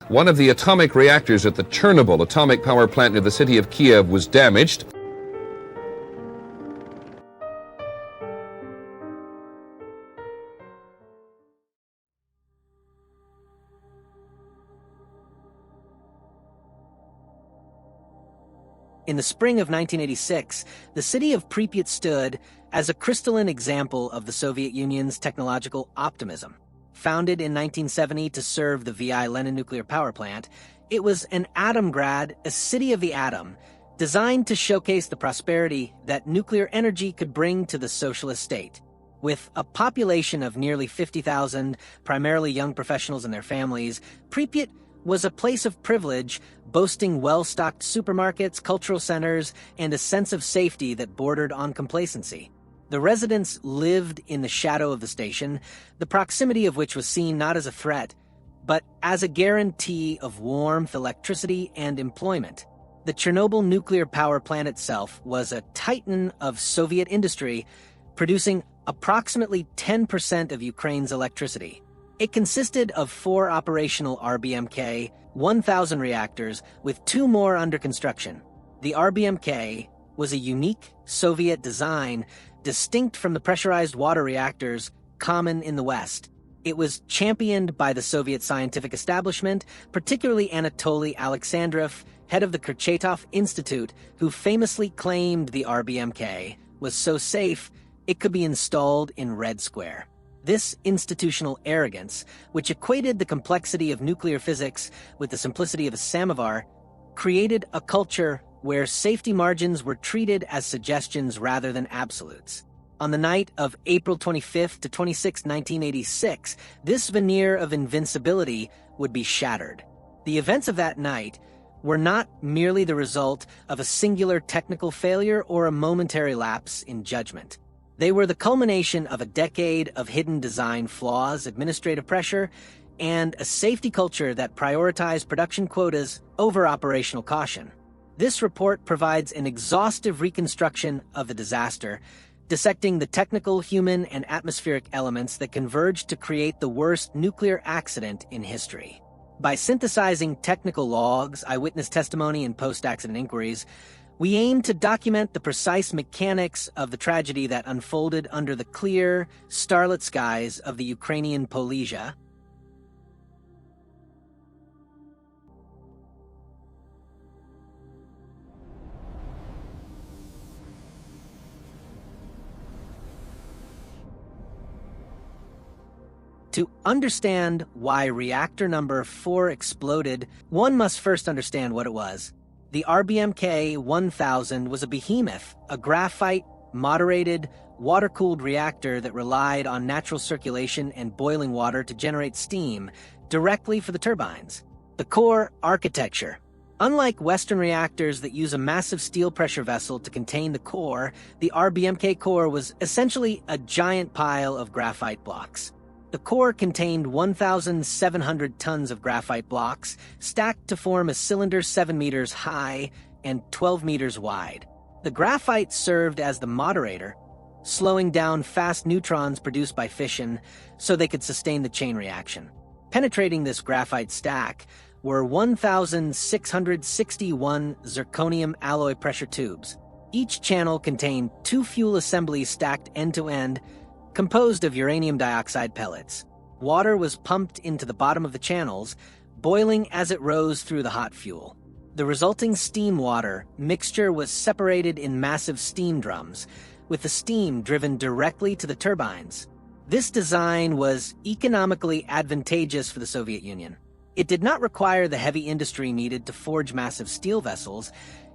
One of the atomic reactors at the Chernobyl atomic power plant near the city of Kiev was damaged. In the spring of 1986, the city of Pripyat stood as a crystalline example of the Soviet Union's technological optimism. Founded in 1970 to serve the VI Lenin nuclear power plant, it was an Atomgrad, a city of the atom, designed to showcase the prosperity that nuclear energy could bring to the socialist state. With a population of nearly 50,000, primarily young professionals and their families, Pripyat was a place of privilege, boasting well-stocked supermarkets, cultural centers, and a sense of safety that bordered on complacency. The residents lived in the shadow of the station, the proximity of which was seen not as a threat, but as a guarantee of warmth, electricity, and employment. The Chernobyl nuclear power plant itself was a titan of Soviet industry, producing approximately 10% of Ukraine's electricity. It consisted of 4 operational RBMK, 1,000 reactors, with 2 more under construction. The RBMK was a unique Soviet design, distinct from the pressurized water reactors common in the West. It was championed by the Soviet scientific establishment, particularly Anatoly Alexandrov, head of the Kurchatov Institute, who famously claimed the RBMK was so safe it could be installed in Red Square. This institutional arrogance, which equated the complexity of nuclear physics with the simplicity of a samovar, created a culture where safety margins were treated as suggestions rather than absolutes. On the night of April 25th to 26, 1986, this veneer of invincibility would be shattered. The events of that night were not merely the result of a singular technical failure or a momentary lapse in judgment. They were the culmination of a decade of hidden design flaws, administrative pressure, and a safety culture that prioritized production quotas over operational caution. This report provides an exhaustive reconstruction of the disaster, dissecting the technical, human, and atmospheric elements that converged to create the worst nuclear accident in history. By synthesizing technical logs, eyewitness testimony, and post-accident inquiries, we aim to document the precise mechanics of the tragedy that unfolded under the clear, starlit skies of the Ukrainian Polesia. To understand why reactor number 4 exploded, one must first understand what it was. The RBMK 1000 was a behemoth, a graphite, moderated, water-cooled reactor that relied on natural circulation and boiling water to generate steam directly for the turbines. The core architecture. Unlike Western reactors that use a massive steel pressure vessel to contain the core, the RBMK core was essentially a giant pile of graphite blocks. The core contained 1,700 tons of graphite blocks, stacked to form a cylinder 7 meters high and 12 meters wide. The graphite served as the moderator, slowing down fast neutrons produced by fission so they could sustain the chain reaction. Penetrating this graphite stack were 1,661 zirconium alloy pressure tubes. Each channel contained 2 fuel assemblies stacked end-to-end, composed of uranium dioxide pellets. Water was pumped into the bottom of the channels, boiling as it rose through the hot fuel. The resulting steam water mixture was separated in massive steam drums, with the steam driven directly to the turbines. This design was economically advantageous for the Soviet Union. It did not require the heavy industry needed to forge massive steel vessels,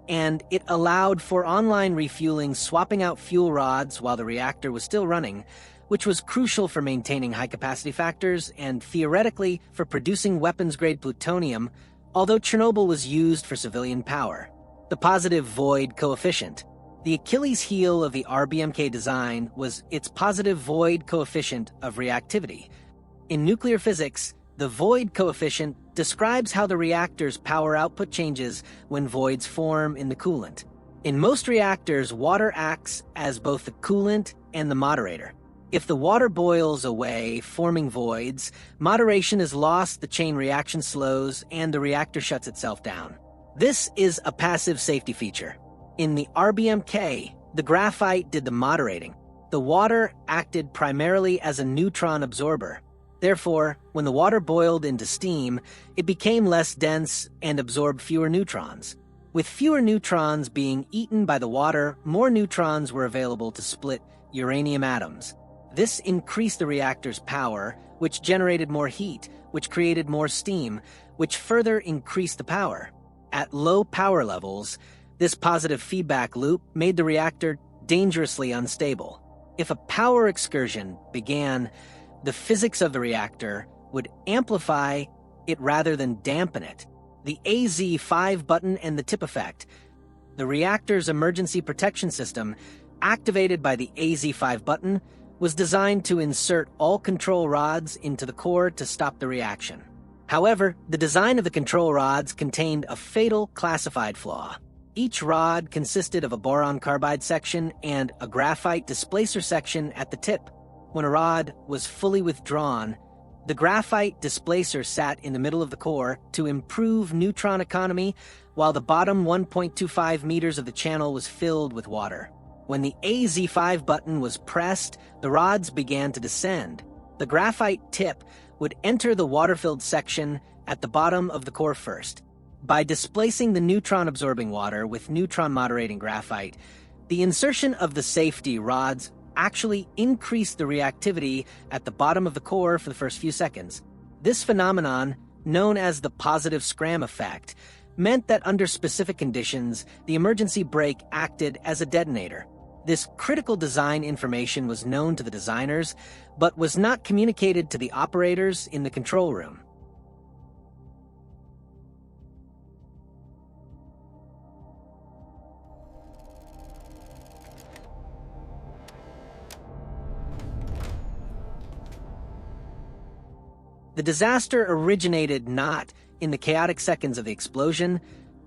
and it allowed for online refueling, swapping out fuel rods while the reactor was still running, which was crucial for maintaining high-capacity factors and theoretically for producing weapons-grade plutonium, although Chernobyl was used for civilian power. The positive void coefficient. The Achilles heel of the RBMK design was its positive void coefficient of reactivity. In nuclear physics, the void coefficient describes how the reactor's power output changes when voids form in the coolant. In most reactors, water acts as both the coolant and the moderator. If the water boils away, forming voids, moderation is lost, the chain reaction slows, and the reactor shuts itself down. This is a passive safety feature. In the RBMK, the graphite did the moderating. The water acted primarily as a neutron absorber. Therefore, when the water boiled into steam, it became less dense and absorbed fewer neutrons. With fewer neutrons being eaten by the water, more neutrons were available to split uranium atoms. This increased the reactor's power, which generated more heat, which created more steam, which further increased the power. At low power levels, this positive feedback loop made the reactor dangerously unstable. If a power excursion began, the physics of the reactor would amplify it rather than dampen it. The AZ5 button and the tip effect. The reactor's emergency protection system, activated by the AZ5 button, was designed to insert all control rods into the core to stop the reaction. However, the design of the control rods contained a fatal classified flaw. Each rod consisted of a boron carbide section and a graphite displacer section at the tip. When a rod was fully withdrawn, the graphite displacer sat in the middle of the core to improve neutron economy, while the bottom 1.25 meters of the channel was filled with water. When the AZ5 button was pressed, the rods began to descend. The graphite tip would enter the water-filled section at the bottom of the core first. By displacing the neutron-absorbing water with neutron-moderating graphite, the insertion of the safety rods actually increased the reactivity at the bottom of the core for the first few seconds. This phenomenon, known as the positive scram effect, meant that under specific conditions, the emergency brake acted as a detonator. This critical design information was known to the designers, but was not communicated to the operators in the control room. The disaster originated not in the chaotic seconds of the explosion,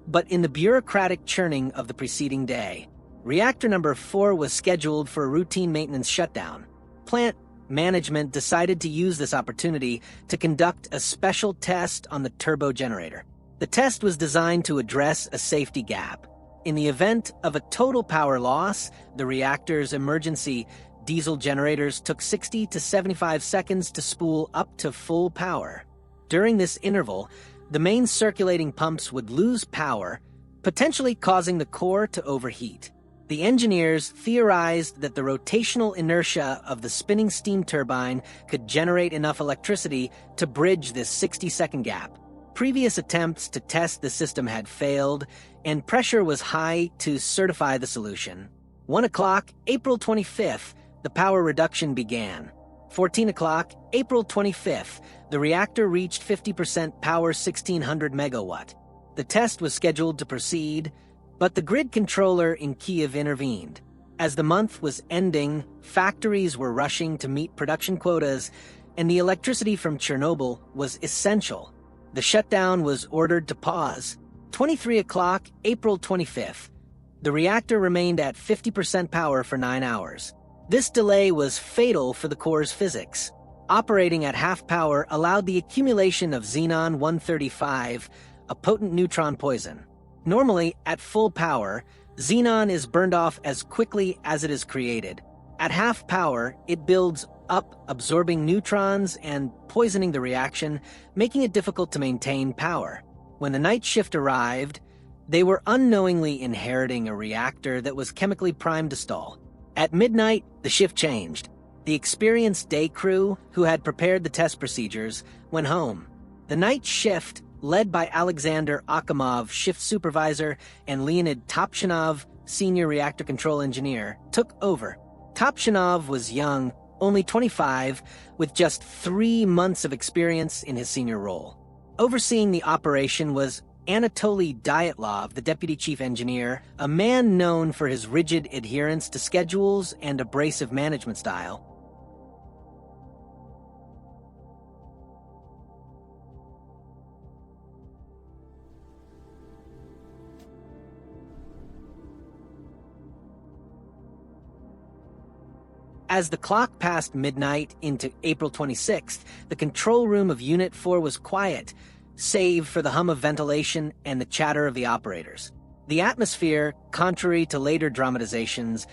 but in the bureaucratic churning of the preceding day. Reactor number 4 was scheduled for a routine maintenance shutdown. Plant management decided to use this opportunity to conduct a special test on the turbo generator. The test was designed to address a safety gap. In the event of a total power loss, the reactor's emergency diesel generators took 60 to 75 seconds to spool up to full power. During this interval, the main circulating pumps would lose power, potentially causing the core to overheat. The engineers theorized that the rotational inertia of the spinning steam turbine could generate enough electricity to bridge this 60-second gap. Previous attempts to test the system had failed, and pressure was high to certify the solution. 1 o'clock, April 25th, the power reduction began. 14 o'clock, April 25th, the reactor reached 50% power, 1600 megawatt. The test was scheduled to proceed, but the grid controller in Kiev intervened. As the month was ending, factories were rushing to meet production quotas, and the electricity from Chernobyl was essential. The shutdown was ordered to pause. 23 o'clock, April 25th. The reactor remained at 50% power for 9 hours. This delay was fatal for the core's physics. Operating at half power allowed the accumulation of xenon-135, a potent neutron poison. Normally, at full power, xenon is burned off as quickly as it is created. At half power, it builds up, absorbing neutrons and poisoning the reaction, making it difficult to maintain power. When the night shift arrived, they were unknowingly inheriting a reactor that was chemically primed to stall. At midnight, the shift changed. The experienced day crew, who had prepared the test procedures, went home. The night shift, led by Alexander Akimov, shift supervisor, and Leonid Topchinov, senior reactor control engineer, took over. Topchinov was young, only 25, with just 3 months of experience in his senior role. Overseeing the operation was Anatoly Dyatlov, the deputy chief engineer, a man known for his rigid adherence to schedules and abrasive management style. As the clock passed midnight into April 26th, the control room of Unit 4 was quiet, save for the hum of ventilation and the chatter of the operators. The atmosphere, contrary to later dramatizations,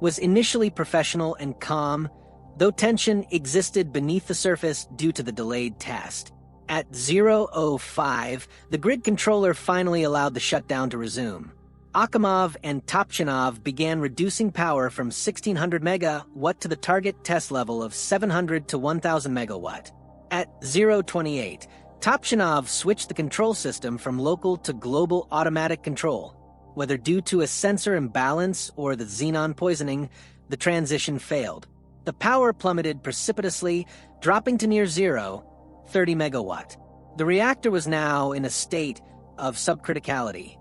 was initially professional and calm, though tension existed beneath the surface due to the delayed test. At 0:05, the grid controller finally allowed the shutdown to resume. Akimov and Topchinov began reducing power from 1600 megawatt to the target test level of 700 to 1000 megawatt. At 0:28, Topchinov switched the control system from local to global automatic control. Whether due to a sensor imbalance or the xenon poisoning, the transition failed. The power plummeted precipitously, dropping to near zero, 30 megawatt. The reactor was now in a state of subcriticality.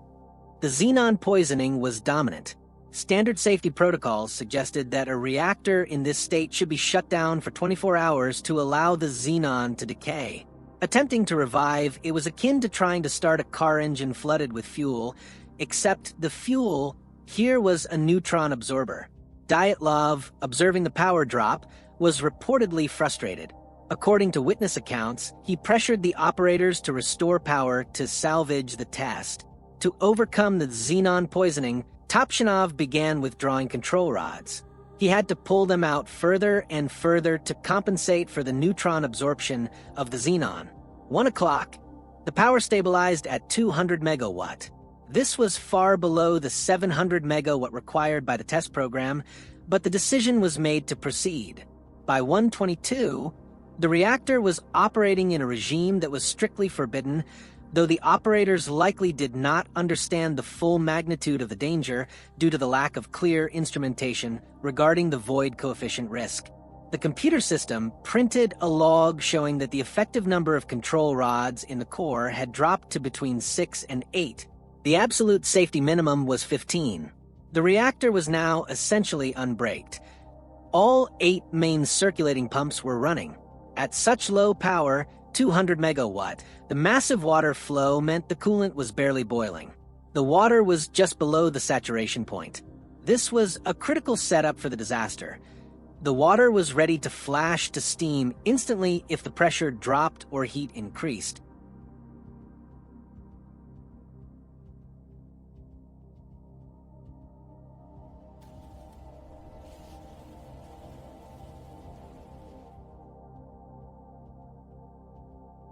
The xenon poisoning was dominant. Standard safety protocols suggested that a reactor in this state should be shut down for 24 hours to allow the xenon to decay. Attempting to revive, it was akin to trying to start a car engine flooded with fuel, except the fuel here was a neutron absorber. Dyatlov, observing the power drop, was reportedly frustrated. According to witness accounts, he pressured the operators to restore power to salvage the test. To overcome the xenon poisoning, Topchinov began withdrawing control rods. He had to pull them out further and further to compensate for the neutron absorption of the xenon. 1 o'clock, the power stabilized at 200 megawatt. This was far below the 700 megawatt required by the test program, but the decision was made to proceed. By 1:22, the reactor was operating in a regime that was strictly forbidden, though the operators likely did not understand the full magnitude of the danger due to the lack of clear instrumentation regarding the void coefficient risk. The computer system printed a log showing that the effective number of control rods in the core had dropped to between 6 and 8. The absolute safety minimum was 15. The reactor was now essentially unbraked. All 8 main circulating pumps were running. At such low power, 200 megawatt, the massive water flow meant the coolant was barely boiling. The water was just below the saturation point. This was a critical setup for the disaster. The water was ready to flash to steam instantly if the pressure dropped or heat increased.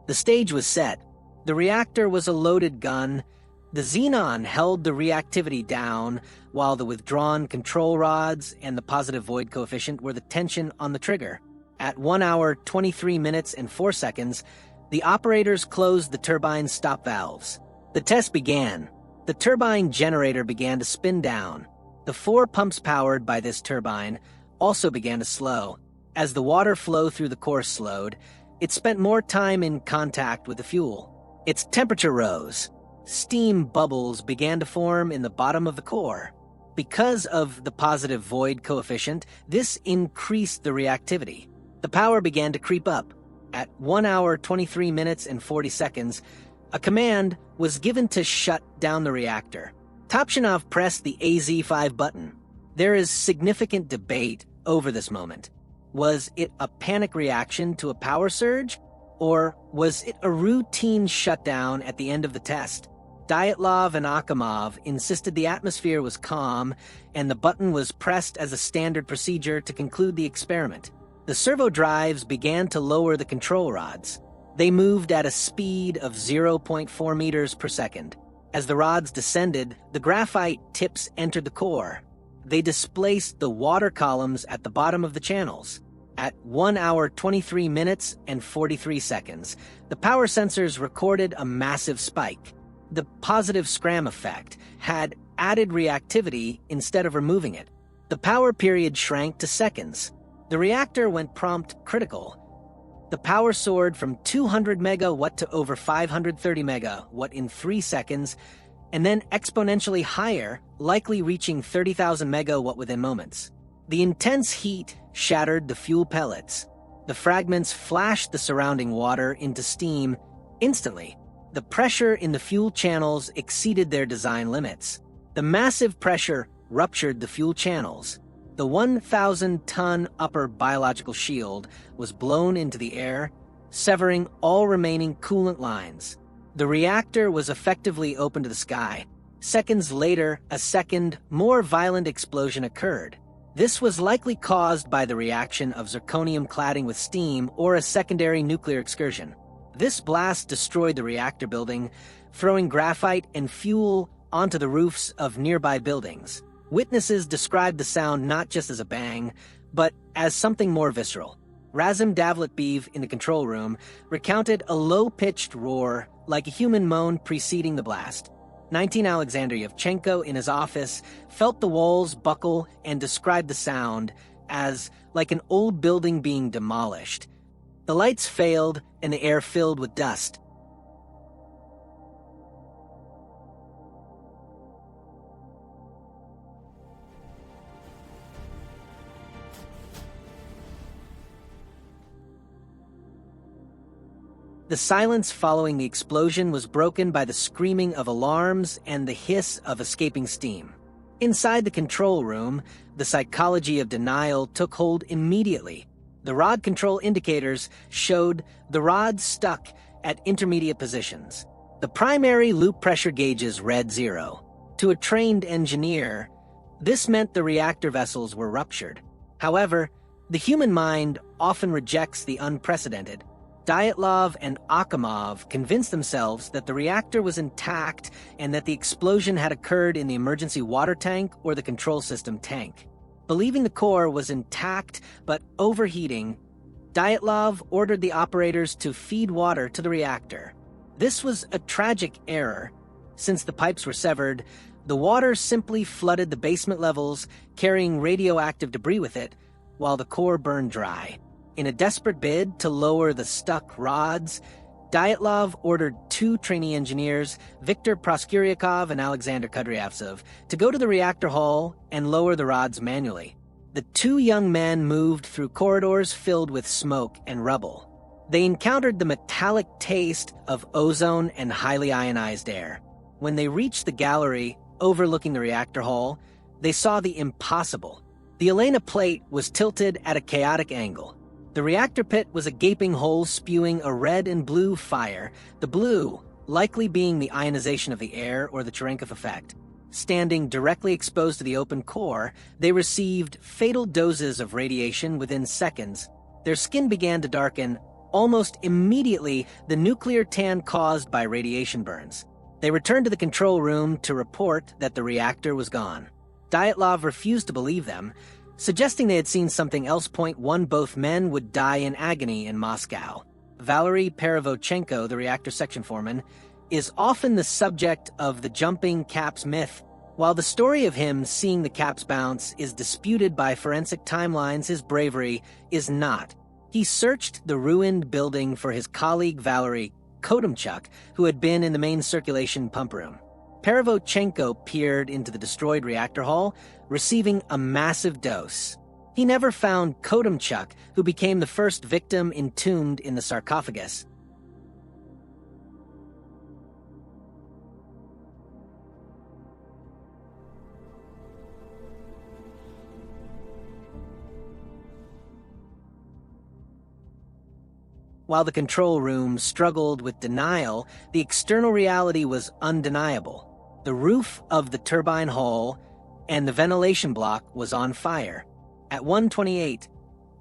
The stage was set. The reactor was a loaded gun. The xenon held the reactivity down, while the withdrawn control rods and the positive void coefficient were the tension on the trigger. At 1 hour, 23 minutes and 4 seconds, the operators closed the turbine stop valves. The test began. The turbine generator began to spin down. The 4 pumps powered by this turbine also began to slow. As the water flow through the core slowed, it spent more time in contact with the fuel. Its temperature rose. Steam bubbles began to form in the bottom of the core. Because of the positive void coefficient, this increased the reactivity. The power began to creep up. At 1 hour, 23 minutes and 40 seconds, a command was given to shut down the reactor. Topchinov pressed the AZ5 button. There is significant debate over this moment. Was it a panic reaction to a power surge, or was it a routine shutdown at the end of the test? Dyatlov and Akimov insisted the atmosphere was calm and the button was pressed as a standard procedure to conclude the experiment. The servo drives began to lower the control rods. They moved at a speed of 0.4 meters per second. As the rods descended, the graphite tips entered the core. They displaced the water columns at the bottom of the channels. At 1 hour, 23 minutes and 43 seconds, the power sensors recorded a massive spike. The positive scram effect had added reactivity instead of removing it. The power period shrank to seconds. The reactor went prompt critical. The power soared from 200 megawatt to over 530 megawatt in 3 seconds, and then exponentially higher, likely reaching 30,000 megawatt within moments. The intense heat shattered the fuel pellets. The fragments flashed the surrounding water into steam instantly. The pressure in the fuel channels exceeded their design limits. The massive pressure ruptured the fuel channels. The 1,000-ton upper biological shield was blown into the air, severing all remaining coolant lines. The reactor was effectively open to the sky. Seconds later, a second, more violent explosion occurred. This was likely caused by the reaction of zirconium cladding with steam or a secondary nuclear excursion. This blast destroyed the reactor building, throwing graphite and fuel onto the roofs of nearby buildings. Witnesses described the sound not just as a bang, but as something more visceral. Razim Davletbeev in the control room recounted a low-pitched roar like a human moan preceding the blast. 19 Alexander Yevchenko in his office felt the walls buckle and described the sound as like an old building being demolished. The lights failed and the air filled with dust. The silence following the explosion was broken by the screaming of alarms and the hiss of escaping steam. Inside the control room, the psychology of denial took hold immediately. The rod control indicators showed the rods stuck at intermediate positions. The primary loop pressure gauges read 0. To a trained engineer, this meant the reactor vessels were ruptured. However, the human mind often rejects the unprecedented. Dyatlov and Akimov convinced themselves that the reactor was intact and that the explosion had occurred in the emergency water tank or the control system tank. Believing the core was intact but overheating, Dyatlov ordered the operators to feed water to the reactor. This was a tragic error. Since the pipes were severed, the water simply flooded the basement levels, carrying radioactive debris with it, while the core burned dry. In a desperate bid to lower the stuck rods, Dyatlov ordered 2 trainee engineers, Viktor Proskuryakov and Alexander Kudryavtsev, to go to the reactor hall and lower the rods manually. The 2 young men moved through corridors filled with smoke and rubble. They encountered the metallic taste of ozone and highly ionized air. When they reached the gallery overlooking the reactor hall, they saw the impossible. The Elena plate was tilted at a chaotic angle. The reactor pit was a gaping hole spewing a red and blue fire, the blue likely being the ionization of the air or the Cherenkov effect. Standing directly exposed to the open core, they received fatal doses of radiation within seconds. Their skin began to darken almost immediately, the nuclear tan caused by radiation burns. They returned to the control room to report that the reactor was gone. Dyatlov refused to believe them, suggesting they had seen something else. Both men would die in agony in Moscow. Valery Perevodchenko, the reactor section foreman, is often the subject of the jumping caps myth. While the story of him seeing the caps bounce is disputed by forensic timelines, his bravery is not. He searched the ruined building for his colleague Valery Kodomchuk, who had been in the main circulation pump room. Perevodchenko peered into the destroyed reactor hall, receiving a massive dose. He never found Kodomchuk, who became the first victim entombed in the sarcophagus. While the control room struggled with denial, the external reality was undeniable. The roof of the turbine hall and the ventilation block was on fire. At 1:28,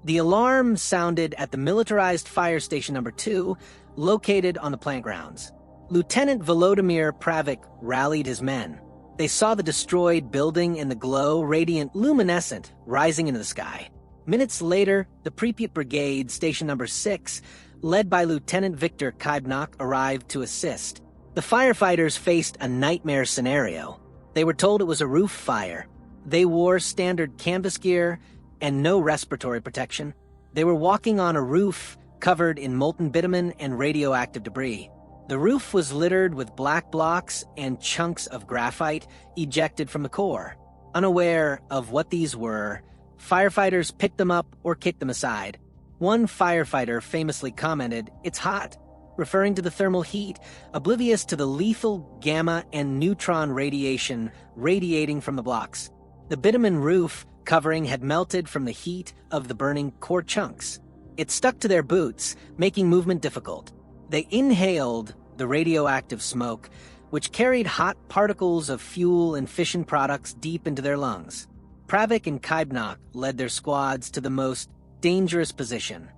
the alarm sounded at the militarized fire station number 2, located on the plant grounds. Lieutenant Volodymyr Pravik rallied his men. They saw the destroyed building in the glow, radiant, luminescent, rising into the sky. Minutes later, the Pripyat Brigade, station number 6, led by Lieutenant Viktor Kybnak, arrived to assist. The firefighters faced a nightmare scenario. They were told it was a roof fire. They wore standard canvas gear and no respiratory protection. They were walking on a roof covered in molten bitumen and radioactive debris. The roof was littered with black blocks and chunks of graphite ejected from the core. Unaware of what these were, firefighters picked them up or kicked them aside. One firefighter famously commented, "It's hot," referring to the thermal heat, oblivious to the lethal gamma and neutron radiation radiating from the blocks. The bitumen roof covering had melted from the heat of the burning core chunks. It stuck to their boots, making movement difficult. They inhaled the radioactive smoke, which carried hot particles of fuel and fission products deep into their lungs. Pravik and Kaibnak led their squads to the most dangerous position,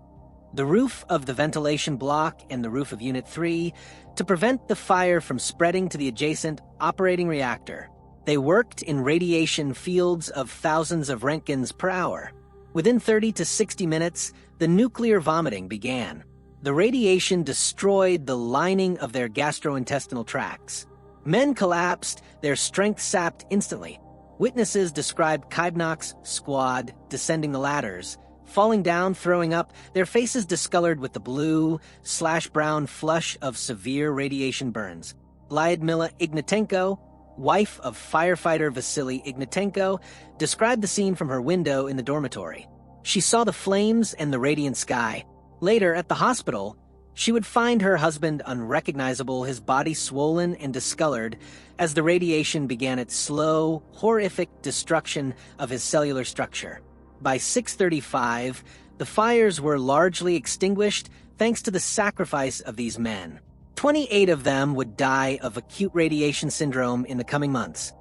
the roof of the ventilation block and the roof of Unit 3, to prevent the fire from spreading to the adjacent operating reactor. They worked in radiation fields of thousands of Roentgens per hour. Within 30 to 60 minutes, the nuclear vomiting began. The radiation destroyed the lining of their gastrointestinal tracts. Men collapsed, their strength sapped instantly. Witnesses described Kaibnak's squad descending the ladders, falling down, throwing up, their faces discolored with the blue/brown flush of severe radiation burns. Lyudmila Ignatenko, wife of firefighter Vasily Ignatenko, described the scene from her window in the dormitory. She saw the flames and the radiant sky. Later, at the hospital, she would find her husband unrecognizable, his body swollen and discolored, as the radiation began its slow, horrific destruction of his cellular structure. By 6:35, the fires were largely extinguished thanks to the sacrifice of these men. 28 of them would die of acute radiation syndrome in the coming months.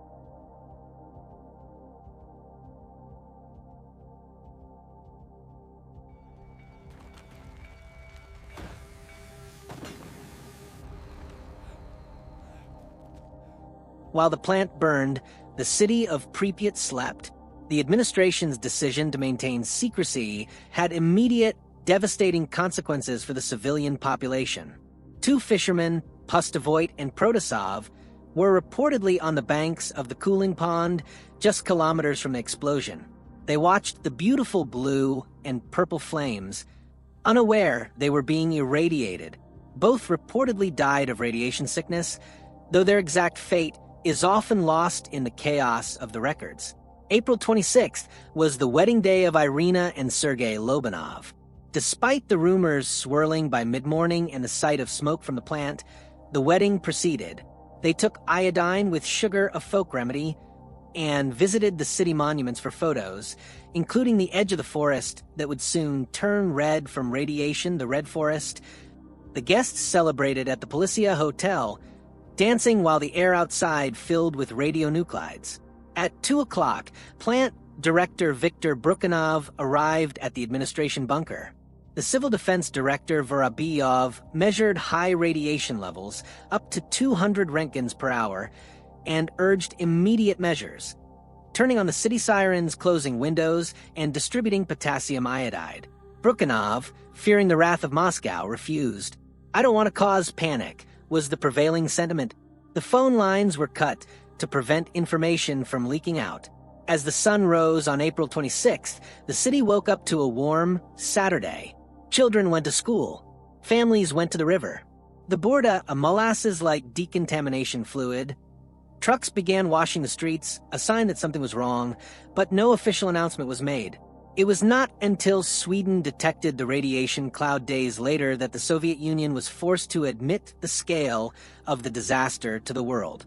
While the plant burned, the city of Pripyat slept. The administration's decision to maintain secrecy had immediate, devastating consequences for the civilian population. 2 fishermen, Pustovoit and Protasov, were reportedly on the banks of the cooling pond just kilometers from the explosion. They watched the beautiful blue and purple flames, unaware they were being irradiated. Both reportedly died of radiation sickness, though their exact fate is often lost in the chaos of the records. April 26th was the wedding day of Irina and Sergei Lobanov. Despite the rumors swirling by mid-morning and the sight of smoke from the plant, the wedding proceeded. They took iodine with sugar, a folk remedy, and visited the city monuments for photos, including the edge of the forest that would soon turn red from radiation, the Red Forest. The guests celebrated at the Policia Hotel, dancing while the air outside filled with radionuclides. At 2 o'clock, plant director Viktor Brukhanov arrived at the administration bunker. The civil defense director Vorobiyov measured high radiation levels, up to 200 Roentgens per hour, and urged immediate measures, turning on the city sirens, closing windows, and distributing potassium iodide. Brukhanov, fearing the wrath of Moscow, refused. "I don't want to cause panic," was the prevailing sentiment. The phone lines were cut to prevent information from leaking out. As the sun rose on April 26th, the city woke up to a warm Saturday. Children went to school. Families went to the river. The Borda, a molasses-like decontamination fluid. Trucks began washing the streets, a sign that something was wrong, but no official announcement was made. It was not until Sweden detected the radiation cloud days later that the Soviet Union was forced to admit the scale of the disaster to the world.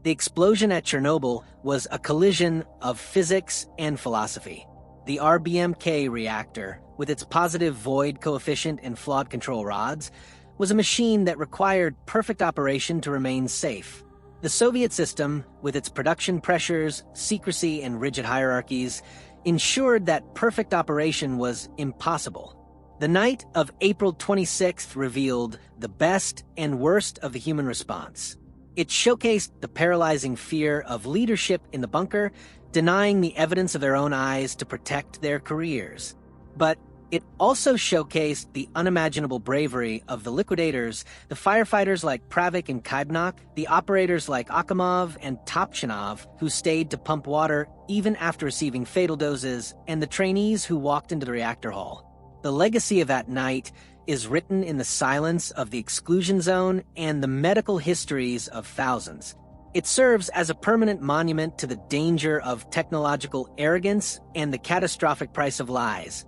The explosion at Chernobyl was a collision of physics and philosophy. The RBMK reactor, with its positive void coefficient and flawed control rods, was a machine that required perfect operation to remain safe. The Soviet system, with its production pressures, secrecy, and rigid hierarchies, ensured that perfect operation was impossible. The night of April 26th revealed the best and worst of the human response. It showcased the paralyzing fear of leadership in the bunker, denying the evidence of their own eyes to protect their careers. But it also showcased the unimaginable bravery of the liquidators, the firefighters like Pravik and Kaibnak, the operators like Akimov and Topchinov, who stayed to pump water even after receiving fatal doses, and the trainees who walked into the reactor hall. The legacy of that night is written in the silence of the exclusion zone and the medical histories of thousands. It serves as a permanent monument to the danger of technological arrogance and the catastrophic price of lies.